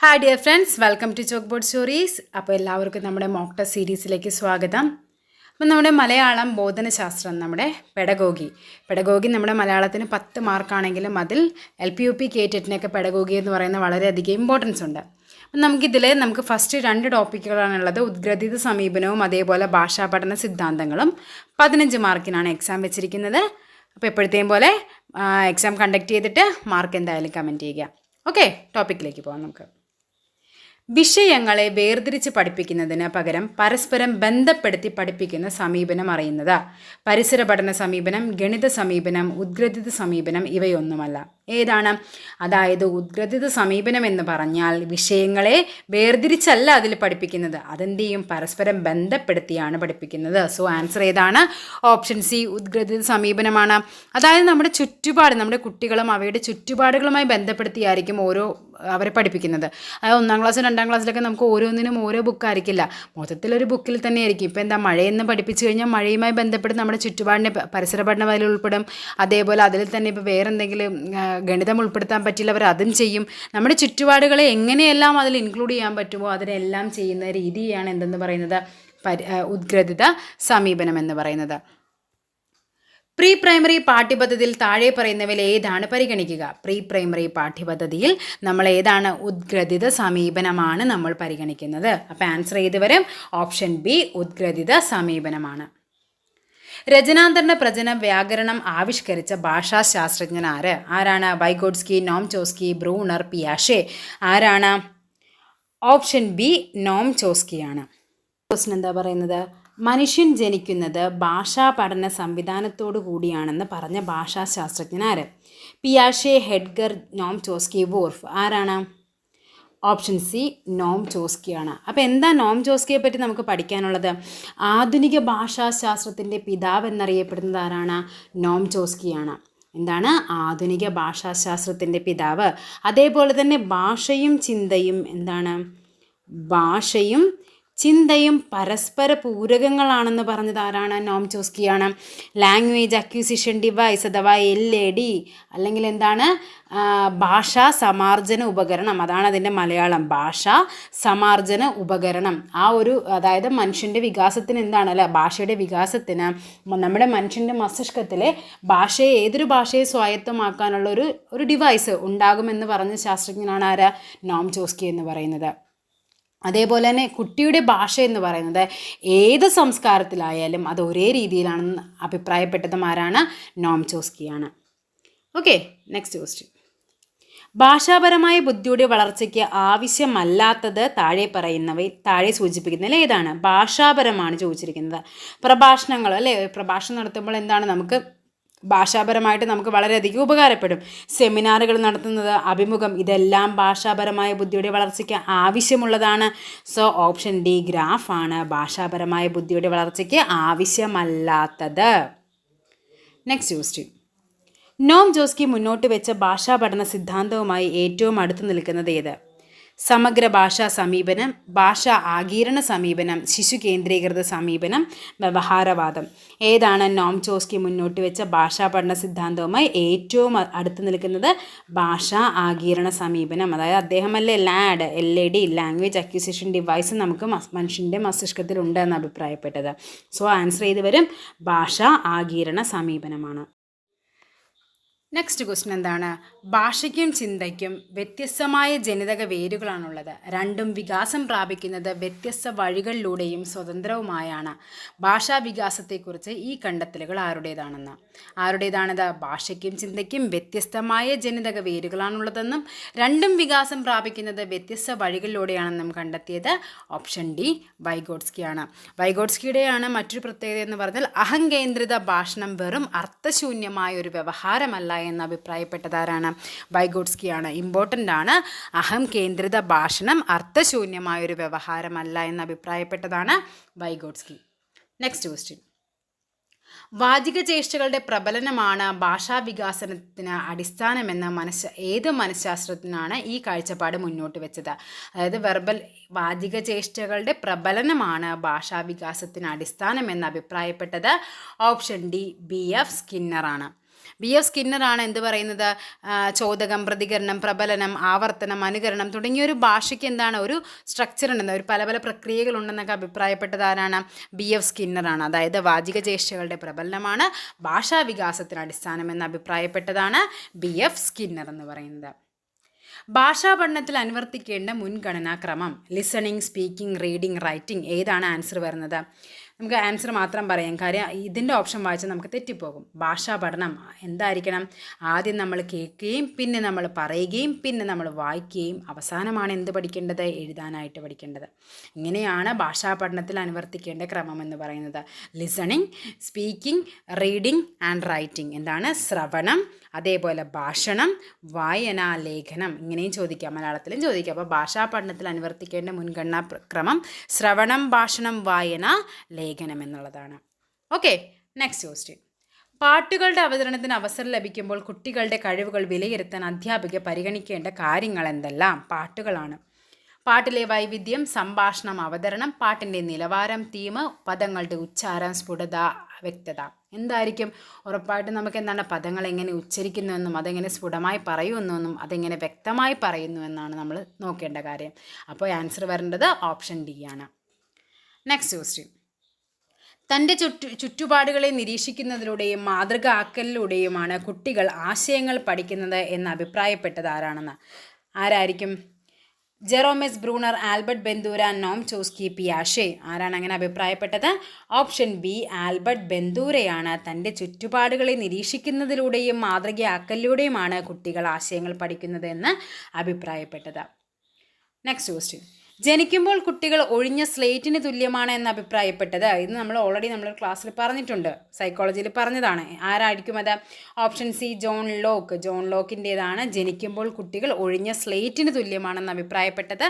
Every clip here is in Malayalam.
Hi dear friends, welcome to chalk board stories. അപ്പോൾ എല്ലാവർക്കും നമ്മുടെ മോക്ക് ടെസ്റ്റ് സീരീസിലേക്ക് സ്വാഗതം. അപ്പം നമ്മുടെ മലയാളം ബോധനശാസ്ത്രം, നമ്മുടെ പെഡഗോഗി നമ്മുടെ മലയാളത്തിന് 10 മാർക്കാണെങ്കിലും അതിൽ LP കേറ്ററ്റിനൊക്കെ പെഡഗോഗി എന്ന് പറയുന്ന വളരെയധികം ഇമ്പോർട്ടൻസ് ഉണ്ട്. അപ്പം നമുക്ക് ഫസ്റ്റ് 2 ടോപ്പിക്കുകളാണുള്ളത്. ഉദ്ഗ്രഥിത സമീപനവും അതേപോലെ ഭാഷാ പഠന സിദ്ധാന്തങ്ങളും. 15 മാർക്കിനാണ് എക്സാം വെച്ചിരിക്കുന്നത്. അപ്പോൾ എപ്പോഴത്തെയും പോലെ എക്സാം കണ്ടക്ട് ചെയ്തിട്ട് മാർക്ക് എന്തായാലും കമൻറ്റ് ചെയ്യുക. ഓക്കെ, ടോപ്പിക്കിലേക്ക് പോകാം. നമുക്ക് വിഷയങ്ങളെ വേർതിരിച്ച് പഠിപ്പിക്കുന്നതിന് പകരം പരസ്പരം ബന്ധപ്പെടുത്തി പഠിപ്പിക്കുന്ന സമീപനം അറിയുന്നത്. പരിസര പഠന സമീപനം, ഗണിത സമീപനം, ഉദ്ഗ്രഥിത സമീപനം ഇവയൊന്നുമല്ല. ഏതാണ്? അതായത് ഉദ്ഗ്രഥിത സമീപനം എന്ന് പറഞ്ഞാൽ വിഷയങ്ങളെ വേർതിരിച്ചല്ല അതിൽ പഠിപ്പിക്കുന്നത്, അതെന്ത് ചെയ്യും? പരസ്പരം ബന്ധപ്പെടുത്തിയാണ് പഠിപ്പിക്കുന്നത്. സോ ആൻസർ ഏതാണ്? ഓപ്ഷൻ സി, ഉദ്ഗ്രഥിത സമീപനമാണ്. അതായത് നമ്മുടെ ചുറ്റുപാട്, നമ്മുടെ കുട്ടികളും അവയുടെ ചുറ്റുപാടുകളുമായി ബന്ധപ്പെടുത്തിയായിരിക്കും അവരെ പഠിപ്പിക്കുന്നത്. അതായത് 1-ാം ക്ലാസ് 2-ാം ക്ലാസ്സിലൊക്കെ നമുക്ക് ഓരോന്നിനും ഓരോ ബുക്കായിരിക്കില്ല, മൊത്തത്തിലൊരു ബുക്കിൽ തന്നെ ആയിരിക്കും. ഇപ്പോൾ എന്താ, മഴയെന്ന് പഠിപ്പിച്ചു കഴിഞ്ഞാൽ മഴയുമായി ബന്ധപ്പെട്ട് നമ്മുടെ ചുറ്റുപാടിൻ്റെ പരിസര പഠനം അതിൽ ഉൾപ്പെടും. അതേപോലെ അതിൽ തന്നെ ഇപ്പോൾ വേറെ എന്തെങ്കിലും ഗണിതം ഉൾപ്പെടുത്താൻ പറ്റില്ലവർ അതും ചെയ്യും. നമ്മുടെ ചുറ്റുപാടുകളെ എങ്ങനെയെല്ലാം അതിൽ ഇൻക്ലൂഡ് ചെയ്യാൻ പറ്റുമോ അതിനെല്ലാം ചെയ്യുന്ന രീതിയാണ് എന്തെന്ന് പറയുന്നത്, ഉദ്ഗ്രഥിത സമീപനം എന്ന് പറയുന്നത്. പ്രീ പ്രൈമറി പാഠ്യപദ്ധതിയിൽ താഴെ പറയുന്നവയിൽ ഏതാണ് പരിഗണിക്കുക? പ്രീ പ്രൈമറി പാഠ്യപദ്ധതിയിൽ നമ്മൾ ഏതാണ്? ഉദ്ഗ്രഥിത സമീപനമാണ് നമ്മൾ പരിഗണിക്കുന്നത്. അപ്പോൾ ആൻസർ ചെയ്ത് വരും ഓപ്ഷൻ ബി, ഉദ്ഗ്രഥിത സമീപനമാണ്. രചനാന്തരണ പ്രചന വ്യാകരണം ആവിഷ്കരിച്ച ഭാഷാശാസ്ത്രജ്ഞൻ ആരാണ്? വൈഗോട്സ്കി, നോം ചോസ്കി, ബ്രൂണർ, പിയാഷെ. ആരാണ്? ഓപ്ഷൻ ബി, നോം ചോസ്കിയാണ്. ക്വസ്റ്റ്യൻ എന്താ പറയുന്നത്? മനുഷ്യൻ ജനിക്കുന്നത് ഭാഷാ പഠന സംവിധാനത്തോടു കൂടിയാണെന്ന് പറഞ്ഞ ഭാഷാശാസ്ത്രജ്ഞൻ ആര്? പിയാഷെ, ഹെഡ്ഗർ, നോം ചോസ്കി, വോർഫ്. ആരാണ്? ഓപ്ഷൻ സി, നോം ചോസ്കിയാണ്. അപ്പോൾ എന്താ നോം ചോസ്കിയെ പറ്റി നമുക്ക് പഠിക്കാനുള്ളത്? ആധുനിക ഭാഷാശാസ്ത്രത്തിൻ്റെ പിതാവ് എന്നറിയപ്പെടുന്നത് ആരാണ്? നോം ചോസ്കിയാണ്. എന്താണ്? ആധുനിക ഭാഷാശാസ്ത്രത്തിൻ്റെ പിതാവ്. അതേപോലെ തന്നെ ഭാഷയും ചിന്തയും എന്താണ്? ഭാഷയും ചിന്തയും പരസ്പര പൂരകങ്ങളാണെന്ന് പറഞ്ഞത് ആരാണ്? നോം ചോസ്കിയാണ്. ലാംഗ്വേജ് അക്വിസിഷൻ ഡിവൈസ് അഥവാ LAD അല്ലെങ്കിൽ എന്താണ്? ഭാഷാ സമാർജന ഉപകരണം, അതാണ് അതിൻ്റെ മലയാളം. ഭാഷാ സമാർജന ഉപകരണം. അതായത് മനുഷ്യൻ്റെ വികാസത്തിന് എന്താണ് അല്ല ഭാഷയുടെ വികാസത്തിന് നമ്മുടെ മനുഷ്യൻ്റെ മസ്തിഷ്കത്തിലെ ഏതൊരു ഭാഷയെ സ്വായത്തമാക്കാനുള്ള ഒരു ഡിവൈസ് ഉണ്ടാകുമെന്ന് പറഞ്ഞ ശാസ്ത്രജ്ഞനാണ് ആരാ? നോം ചോസ്കി എന്ന് പറയുന്നത്. അതേപോലെ തന്നെ കുട്ടിയുടെ ഭാഷ എന്ന് പറയുന്നത് ഏത് സംസ്കാരത്തിലായാലും അത് ഒരേ രീതിയിലാണെന്ന് അഭിപ്രായപ്പെട്ടതും ആരാണ്? നോം ചോസ്കിയാണ്. Okay, next question. ഭാഷാപരമായ ബുദ്ധിയുടെ വളർച്ചയ്ക്ക് ആവശ്യമല്ലാത്തത് താഴെ സൂചിപ്പിക്കുന്നതിൽ ഏതാണ്? ഭാഷാപരമാണ് ചോദിച്ചിരിക്കുന്നത്. പ്രഭാഷണങ്ങൾ അല്ലേ, പ്രഭാഷണം നടത്തുമ്പോൾ എന്താണ് നമുക്ക് ഭാഷാപരമായിട്ട് നമുക്ക് വളരെയധികം ഉപകാരപ്പെടും. സെമിനാറുകൾ നടത്തുന്നത്, അഭിമുഖം, ഇതെല്ലാം ഭാഷാപരമായ ബുദ്ധിയുടെ വളർച്ചയ്ക്ക് ആവശ്യമുള്ളതാണ്. സോ ഓപ്ഷൻ ഡി, ഗ്രാഫാണ് ഭാഷാപരമായ ബുദ്ധിയുടെ വളർച്ചയ്ക്ക് ആവശ്യമല്ലാത്തത്. Next question. നോം ചോസ്കി മുന്നോട്ട് വെച്ച ഭാഷാ പഠന സിദ്ധാന്തവുമായി ഏറ്റവും അടുത്ത് നിൽക്കുന്നത് ഏത്? സമഗ്ര ഭാഷാ സമീപനം, ഭാഷാ ആഗീരണ സമീപനം, ശിശു കേന്ദ്രീകൃത സമീപനം, വ്യവഹാരവാദം. ഏതാണ് നോം ചോസ്കി മുന്നോട്ട് വെച്ച ഭാഷാ പഠന സിദ്ധാന്തവുമായി ഏറ്റവും അടുത്ത് നിൽക്കുന്നത്? ഭാഷാ ആഗീരണ സമീപനം. അതായത് അദ്ദേഹമല്ലേ LAD ലാംഗ്വേജ് അക്വിസിഷൻ ഡിവൈസ് നമുക്ക് മനുഷ്യൻ്റെ മസ്തിഷ്കത്തിൽ ഉണ്ടെന്ന് അഭിപ്രായപ്പെട്ടത്. സോ ആൻസർ ചെയ്ത് വരും ഭാഷാ ആഗീരണ സമീപനമാണ്. നെക്സ്റ്റ് ക്വസ്റ്റ്യൻ എന്താണ്? ഭാഷയ്ക്കും ചിന്തയ്ക്കും വ്യത്യസ്തമായ ജനിതക വേരുകളാണുള്ളത്. രണ്ടും വികാസം പ്രാപിക്കുന്നത് വ്യത്യസ്ത വഴികളിലൂടെയും സ്വതന്ത്രവുമായാണ്. ഭാഷാ വികാസത്തെക്കുറിച്ച് ഈ കണ്ടെത്തലുകൾ ആരുടേതാണിത്? ഭാഷയ്ക്കും ചിന്തയ്ക്കും വ്യത്യസ്തമായ ജനിതക വേരുകളാണുള്ളതെന്നും രണ്ടും വികാസം പ്രാപിക്കുന്നത് വ്യത്യസ്ത വഴികളിലൂടെയാണെന്നും കണ്ടെത്തിയത് ഓപ്ഷൻ ഡി, വൈഗോട്സ്കിയാണ്. വൈഗോട്സ്കിയുടെയാണ് മറ്റൊരു പ്രത്യേകത എന്ന് പറഞ്ഞാൽ അഹംകേന്ദ്രിത ഭാഷണം വെറും അർത്ഥശൂന്യമായ ഒരു വ്യവഹാരമല്ല എന്ന് അഭിപ്രായപ്പെട്ടതാരാണ്? വൈഗോട്സ്കിയാണ്. ഇമ്പോർട്ടൻ്റ് ആണ്. അഹം കേന്ദ്രിത ഭാഷണം അർത്ഥശൂന്യമായൊരു വ്യവഹാരമല്ല എന്ന് അഭിപ്രായപ്പെട്ടതാണ് വൈഗോട്സ്കി. Next question. വാചിക ചേഷ്ടകളുടെ പ്രബലനമാണ് ഭാഷാ വികാസനത്തിന് അടിസ്ഥാനമെന്ന ഏത് മനഃശാസ്ത്രജ്ഞനാണ് ഈ കാഴ്ചപ്പാട് മുന്നോട്ട് വെച്ചത്? അതായത് വാചിക ചേഷ്ടകളുടെ പ്രബലനമാണ് ഭാഷാ വികാസത്തിന് അടിസ്ഥാനമെന്ന് അഭിപ്രായപ്പെട്ടത് ഓപ്ഷൻ ഡി, BF സ്കിന്നറാണ്. BF സ്കിന്നറാണ് എന്ത് പറയുന്നത്, ചോദകം, പ്രതികരണം, പ്രബലനം, ആവർത്തനം, അനുകരണം തുടങ്ങിയൊരു ഭാഷയ്ക്ക് എന്താണ് ഒരു സ്ട്രക്ചർ ഉണ്ടെന്ന്, ഒരു പല പല പ്രക്രിയകളുണ്ടെന്നൊക്കെ അഭിപ്രായപ്പെട്ടത് ആരാണ്? BF സ്കിന്നറാണ്. അതായത് വാചിക ചേഷ്ടകളുടെ പ്രബലനമാണ് ഭാഷാവികാസത്തിന് അടിസ്ഥാനമെന്ന് അഭിപ്രായപ്പെട്ടതാണ് BF സ്കിന്നർ എന്ന് പറയുന്നത്. ഭാഷാ പഠനത്തിൽ അനുവർത്തിക്കേണ്ട മുൻഗണനാക്രമം ലിസണിങ്, സ്പീക്കിംഗ്, റീഡിംഗ്, റൈറ്റിംഗ്. ഏതാണ് ആൻസർ വരുന്നത്? നമുക്ക് ആൻസർ മാത്രം പറയാം, കാര്യം ഇതിൻ്റെ ഓപ്ഷൻ വായിച്ചാൽ നമുക്ക് തെറ്റിപ്പോകും. ഭാഷാ പഠനം എന്തായിരിക്കണം? ആദ്യം നമ്മൾ കേൾക്കുകയും പിന്നെ നമ്മൾ പറയുകയും പിന്നെ നമ്മൾ വായിക്കുകയും അവസാനമാണ് എന്ത് പഠിക്കേണ്ടത്? എഴുതാനായിട്ട് പഠിക്കേണ്ടത്. ഇങ്ങനെയാണ് ഭാഷാ പഠനത്തിൽ അനുവർത്തിക്കേണ്ട ക്രമം എന്ന് പറയുന്നത്. Listening, speaking, reading and writing. എന്താണ്? ശ്രവണം, അതേപോലെ ഭാഷണം, വായന, ലേഖനം. ഇങ്ങനെയും ചോദിക്കാം, മലയാളത്തിലും ചോദിക്കാം. അപ്പോൾ ഭാഷാ പഠനത്തിൽ അനുവർത്തിക്കേണ്ട മുൻഗണനാ ക്രമം ശ്രവണം, ഭാഷണം, വായന, ലേഖനം എന്നുള്ളതാണ്. Okay, next question. പാട്ടുകളുടെ അവതരണത്തിന് അവസരം ലഭിക്കുമ്പോൾ കുട്ടികളുടെ കഴിവുകൾ വിലയിരുത്താൻ അധ്യാപിക പരിഗണിക്കേണ്ട കാര്യങ്ങൾ എന്തെല്ലാം? പാട്ടുകളാണ്. പാട്ടിലെ വൈവിധ്യം, സംഭാഷണം, അവതരണം, പാട്ടിൻ്റെ നിലവാരം, തീം, പദങ്ങളുടെ ഉച്ചാരം, സ്ഫുടത, വ്യക്തത. എന്തായിരിക്കും? ഉറപ്പായിട്ടും നമുക്ക് എന്താണ് പദങ്ങൾ എങ്ങനെ ഉച്ചരിക്കുന്നുവെന്നും അതെങ്ങനെ സ്ഫുടമായി പറയുമെന്നും അതെങ്ങനെ വ്യക്തമായി പറയുന്നു എന്നാണ് നമ്മൾ നോക്കേണ്ട കാര്യം. അപ്പോൾ ആൻസർ വരേണ്ടത് ഓപ്ഷൻ ഡി ആണ്. Next question. തൻ്റെ ചുറ്റുപാടുകളെ നിരീക്ഷിക്കുന്നതിലൂടെയും മാതൃക ആക്കലിലൂടെയുമാണ് കുട്ടികൾ ആശയങ്ങൾ പഠിക്കുന്നത് എന്ന് അഭിപ്രായപ്പെട്ടത് ആരാണെന്ന്? ആരായിരിക്കും? Jerome S Bruner, Albert Bandura, Noam Chomsky, പിയാഷെ. ആരാണ് അങ്ങനെ അഭിപ്രായപ്പെട്ടത്? ഓപ്ഷൻ ബി ആൽബർട്ട് ബെന്തൂരയാണ്. തൻ്റെ ചുറ്റുപാടുകളെ നിരീക്ഷിക്കുന്നതിലൂടെയും മാതൃകയാക്കലിലൂടെയുമാണ് കുട്ടികൾ ആശയങ്ങൾ പഠിക്കുന്നത് എന്ന് അഭിപ്രായപ്പെട്ടത്. Next question. ജനിക്കുമ്പോൾ കുട്ടികൾ ഒഴിഞ്ഞ സ്ലേറ്റിന് തുല്യമാണ് എന്ന് അഭിപ്രായപ്പെട്ടത്. ഇത് നമ്മൾ ഓൾറെഡി നമ്മൾ ക്ലാസ്സിൽ പറഞ്ഞിട്ടുണ്ട്, സൈക്കോളജിയിൽ പറഞ്ഞതാണ്. ആരായിരിക്കും അത്? Option C John Locke. John ലോക്കിൻ്റേതാണ് ജനിക്കുമ്പോൾ കുട്ടികൾ ഒഴിഞ്ഞ സ്ലേറ്റിന് തുല്യമാണെന്ന് അഭിപ്രായപ്പെട്ടത്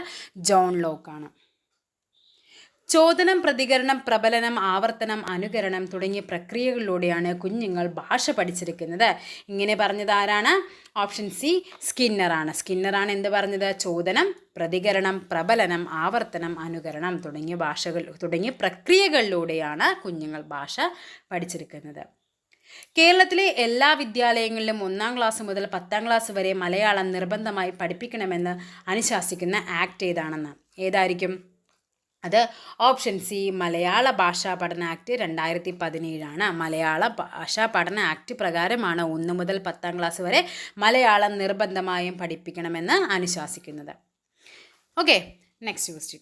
ജോൺ ലോക്കാണ്. ചോദനം, പ്രതികരണം, പ്രബലനം, ആവർത്തനം, അനുകരണം തുടങ്ങിയ പ്രക്രിയകളിലൂടെയാണ് കുഞ്ഞുങ്ങൾ ഭാഷ പഠിച്ചിരിക്കുന്നത്. ഇങ്ങനെ പറഞ്ഞത് ആരാണ്? Option C സ്കിന്നറാണ്. സ്കിന്നറാണ് എന്ത് പറഞ്ഞത്? ചോദനം, പ്രതികരണം, പ്രബലനം, ആവർത്തനം, അനുകരണം തുടങ്ങിയ പ്രക്രിയകളിലൂടെയാണ് കുഞ്ഞുങ്ങൾ ഭാഷ പഠിച്ചിരിക്കുന്നത്. കേരളത്തിലെ എല്ലാ വിദ്യാലയങ്ങളിലും 1-ാം ക്ലാസ് മുതൽ 10-ാം ക്ലാസ് വരെ മലയാളം നിർബന്ധമായി പഠിപ്പിക്കണമെന്ന് അനുശാസിക്കുന്ന ആക്ട് ഏതാണെന്ന്? ഏതായിരിക്കും അത്? ഓപ്ഷൻ സി മലയാള ഭാഷാ പഠന ആക്ട് 2017 മലയാള ഭാഷാ പഠന ആക്ട് പ്രകാരമാണ് 1 മുതൽ 10-ാം ക്ലാസ് വരെ മലയാളം നിർബന്ധമായും പഠിപ്പിക്കണമെന്ന് അനുശാസിക്കുന്നത്. Okay, next question.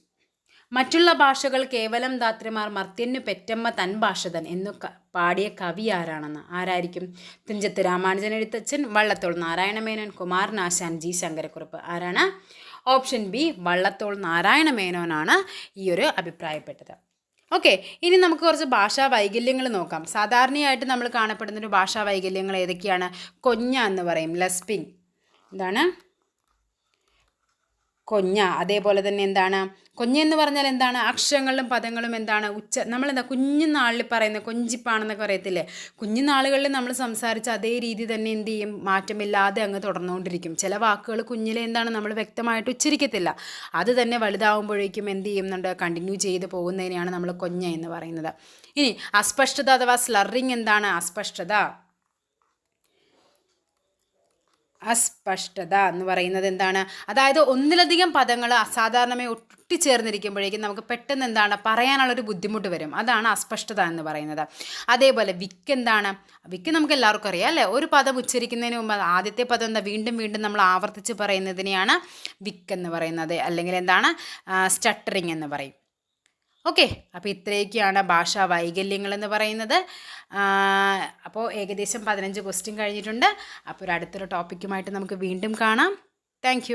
മറ്റുള്ള ഭാഷകൾ കേവലം ധാത്രിമാർ മർത്യന്നു പെറ്റമ്മ തൻ ഭാഷതൻ എന്നു പാടിയ കവി ആരാണെന്ന്? ആരായിരിക്കും? തുഞ്ചത്ത് രാമാനുജൻ എഴുത്തച്ഛൻ, വള്ളത്തോൾ നാരായണമേനോൻ, കുമാരനാശാൻ, ജി ശങ്കരക്കുറുപ്പ്. ആരാണ്? ഓപ്ഷൻ ബി വള്ളത്തോൾ നാരായണമേനോനാണ് ഈ ഒരു അഭിപ്രായപ്പെട്ടത്. ഓക്കെ, ഇനി നമുക്ക് കുറച്ച് ഭാഷാ വൈകല്യങ്ങൾ നോക്കാം. സാധാരണയായിട്ട് നമ്മൾ കാണപ്പെടുന്നൊരു ഭാഷാ വൈകല്യങ്ങൾ ഏതൊക്കെയാണ്? കൊഞ്ഞ എന്ന് പറയും, ലസ്പിങ്. എന്താണ്? കൊഞ്ഞ. അതേപോലെ തന്നെ എന്താണ് കൊഞ്ഞ എന്ന് പറഞ്ഞാൽ? എന്താണ്? അക്ഷരങ്ങളും പദങ്ങളും എന്താണ് നമ്മളെന്താ കുഞ്ഞുനാളിൽ പറയുന്ന കൊഞ്ചിപ്പാണെന്നൊക്കെ പറയത്തില്ലേ? കുഞ്ഞുനാളുകളിൽ നമ്മൾ സംസാരിച്ച അതേ രീതി തന്നെ എന്ത് ചെയ്യും? മാറ്റമില്ലാതെ അങ്ങ് തുടർന്നുകൊണ്ടിരിക്കും. ചില വാക്കുകൾ കുഞ്ഞിലെ എന്താണ് നമ്മൾ വ്യക്തമായിട്ട് ഉച്ചരിക്കത്തില്ല. അത് തന്നെ വലുതാവുമ്പോഴേക്കും എന്ത് ചെയ്യുന്നുണ്ട്? കണ്ടിന്യൂ ചെയ്ത് പോകുന്നതിനെയാണ് നമ്മൾ കൊഞ്ഞ എന്ന് പറയുന്നത്. ഇനി അസ്പഷ്ടത അഥവാ സ്ലറിങ് എന്താണ്? അസ്പഷ്ടത എന്ന് പറയുന്നത് എന്താണ്? അതായത് ഒന്നിലധികം പദങ്ങൾ അസാധാരണമായി ഒട്ടിച്ചേർന്നിരിക്കുമ്പോഴേക്കും നമുക്ക് പെട്ടെന്ന് എന്താണ് പറയാനുള്ളൊരു ബുദ്ധിമുട്ട് വരും. അതാണ് അസ്പഷ്ടത എന്ന് പറയുന്നത്. അതേപോലെ വിക്ക് എന്താണ്? വിക്ക് നമുക്ക് എല്ലാവർക്കും അറിയാം അല്ലേ? ഒരു പദം ഉച്ചരിക്കുന്നതിന് മുമ്പ് ആദ്യത്തെ പദം എന്താ വീണ്ടും വീണ്ടും നമ്മൾ ആവർത്തിച്ച് പറയുന്നതിനെയാണ് വിക്ക് എന്ന് പറയുന്നത്. അല്ലെങ്കിൽ എന്താണ്? സ്റ്റട്ടറിങ് എന്ന് പറയും. ഓക്കെ, അപ്പോൾ ഇത്രയൊക്കെയാണ് ഭാഷാ വൈകല്യങ്ങൾ എന്ന് പറയുന്നത്. അപ്പോൾ ഏകദേശം 15 ക്വസ്റ്റ്യൻ കഴിഞ്ഞിട്ടുണ്ട്. അപ്പോൾ ഒരു അടുത്തൊരു ടോപ്പിക്കുമായിട്ട് നമുക്ക് വീണ്ടും കാണാം. താങ്ക്